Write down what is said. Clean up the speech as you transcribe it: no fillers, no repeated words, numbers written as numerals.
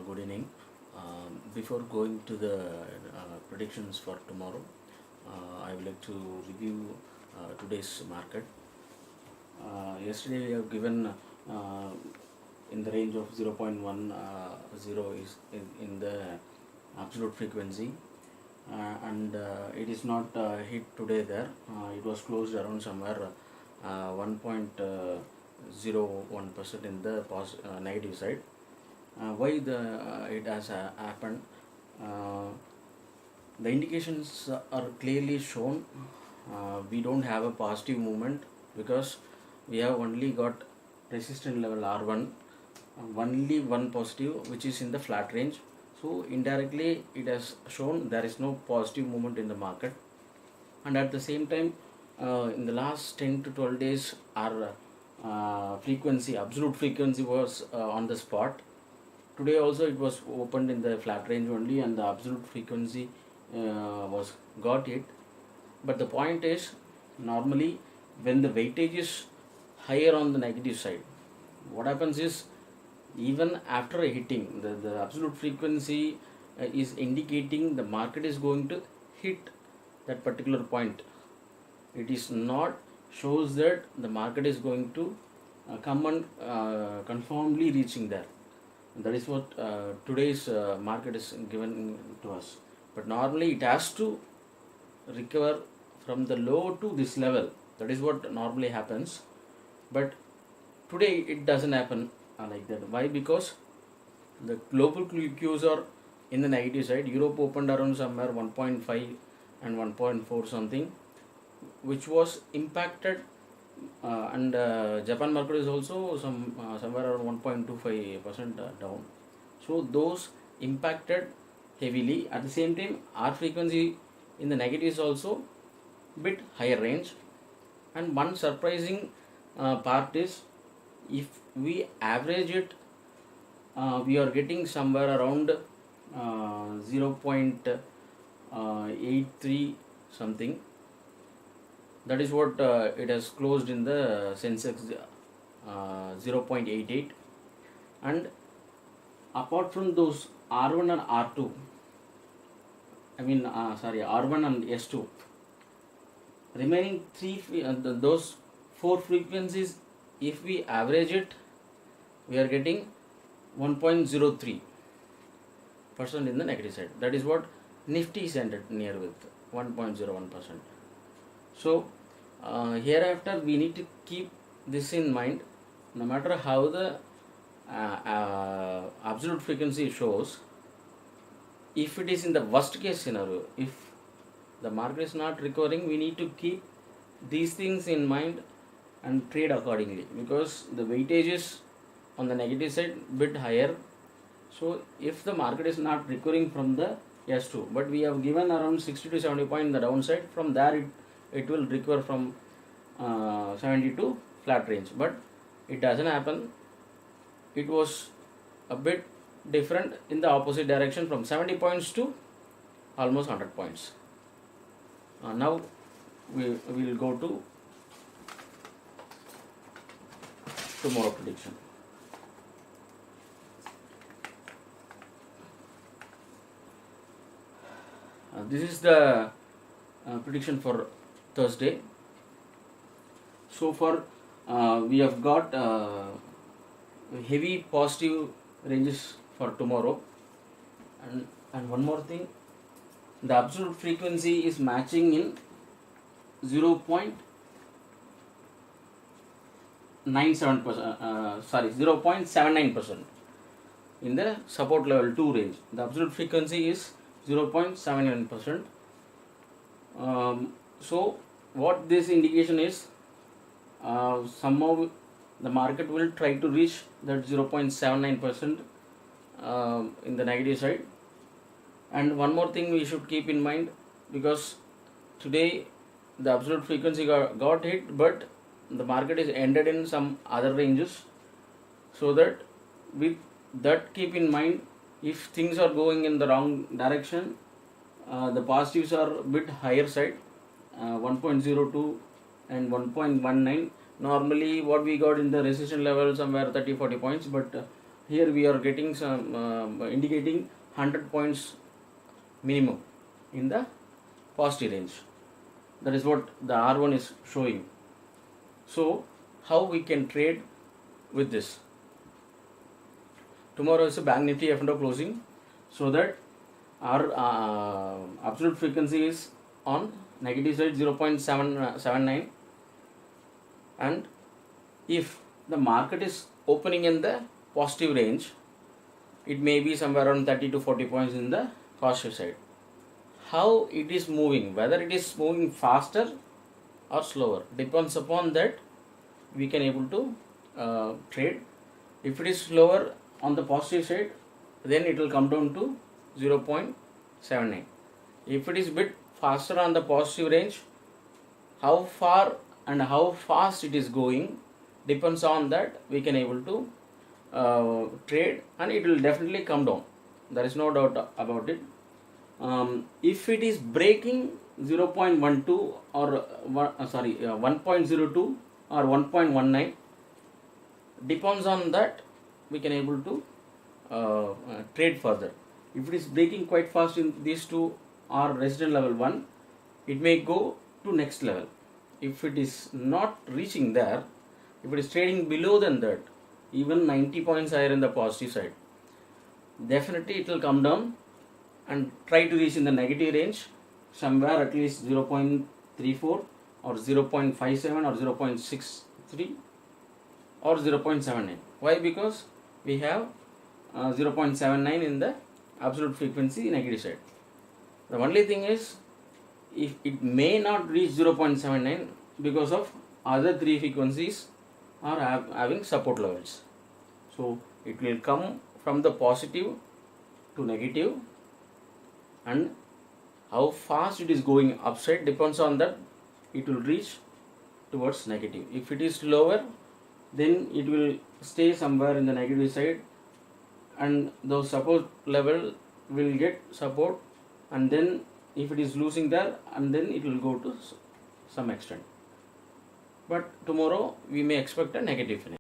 Good evening. Before going to the predictions for tomorrow, I would like to review today's market. Yesterday we have given in the range of 0.10 is in the absolute frequency, and it is not hit today there. It was closed around somewhere 1.01% in the negative side. Why it has happened? Uh, the indications are clearly shown. We don't have a positive movement because we have only got resistance level R1, only one positive, which is in the flat range. So indirectly it has shown there is no positive movement in the market, and at the same time in the last 10 to 12 days our absolute frequency was on the spot. Today also it was opened in the flat range only, and the absolute frequency was got it. But the point is, normally when the weightage is higher on the negative side, what happens is, even after hitting the absolute frequency is indicating the market is going to hit that particular point. It is not shows that the market is going to come and conformably reaching there. That is what today's market is given to us. But normally it has to recover from the low to this level. That is what normally happens. But today it doesn't happen like that. Why? Because the global cues are in the negative side. Europe opened around somewhere 1.5 and 1.4 something, which was impacted, and Japan market is also somewhere around 1.25% down. So those impacted heavily. At the same time, our frequency in the negative is also bit higher range. And one surprising part is, if we average it, we are getting somewhere around 0.83 something. That is what it has closed in the Sensex 0.88. And apart from those R1 and R2, R1 and S2, remaining those four frequencies, if we average it, we are getting 1.03% in the negative side. That is what Nifty is ended near with, 1.01%. So hereafter we need to keep this in mind. No matter how the absolute frequency shows, if it is in the worst case scenario, if the market is not recovering, we need to keep these things in mind and trade accordingly, because the weightage is on the negative side bit higher. So if the market is not recovering from the S2, but we have given around 60 to 70 point in the downside, from there it will recover from 70 to flat range. But it doesn't happen. It was a bit different in the opposite direction, from 70 points to almost 100 points. Now we will go to tomorrow prediction. This is the prediction for Thursday. So far we have got heavy positive ranges for tomorrow, and one more thing, the absolute frequency is matching in 0.79% in the support level 2 range. The absolute frequency is 0.79%. So what this indication is, somehow the market will try to reach that 0.79% in the negative side. And one more thing we should keep in mind, because today the absolute frequency got hit, but the market is ended in some other ranges. So that with that keep in mind, if things are going in the wrong direction, the positives are a bit higher side, 1.02 and 1.19. Normally what we got in the resistance level somewhere 30-40 points, but here we are getting some indicating 100 points minimum in the positive range. That is what the R1 is showing. So how we can trade with this? Tomorrow is a Bank Nifty F&O closing, so that our absolute frequency is on negative side 0.779, and if the market is opening in the positive range, it may be somewhere around 30 to 40 points in the positive side. How it is moving, whether it is moving faster or slower, depends upon that we can able to trade. If it is slower on the positive side, then it will come down to 0.79. If it is bit faster on the positive range, how far and how fast it is going depends on that we can able to trade, and it will definitely come down. There is no doubt about it. If it is breaking 0.12 or 1.02 or 1.19, depends on that we can able to trade further. If it is breaking quite fast in these two or resistance level 1, it may go to next level. If it is not reaching there, if it is trading below than that, even 90 points higher in the positive side, definitely it will come down and try to reach in the negative range somewhere at least 0.34 or 0.57 or 0.63 or 0.79. Why? Because we have 0.79 in the absolute frequency negative side. The only thing is, if it may not reach 0.79 because of other three frequencies are having support levels. So it will come from the positive to negative, and how fast it is going upside depends on that it will reach towards negative. If it is lower, then it will stay somewhere in the negative side, and those support level will get support, and then if it is losing there, and then it will go to some extent. But tomorrow we may expect a negative finish.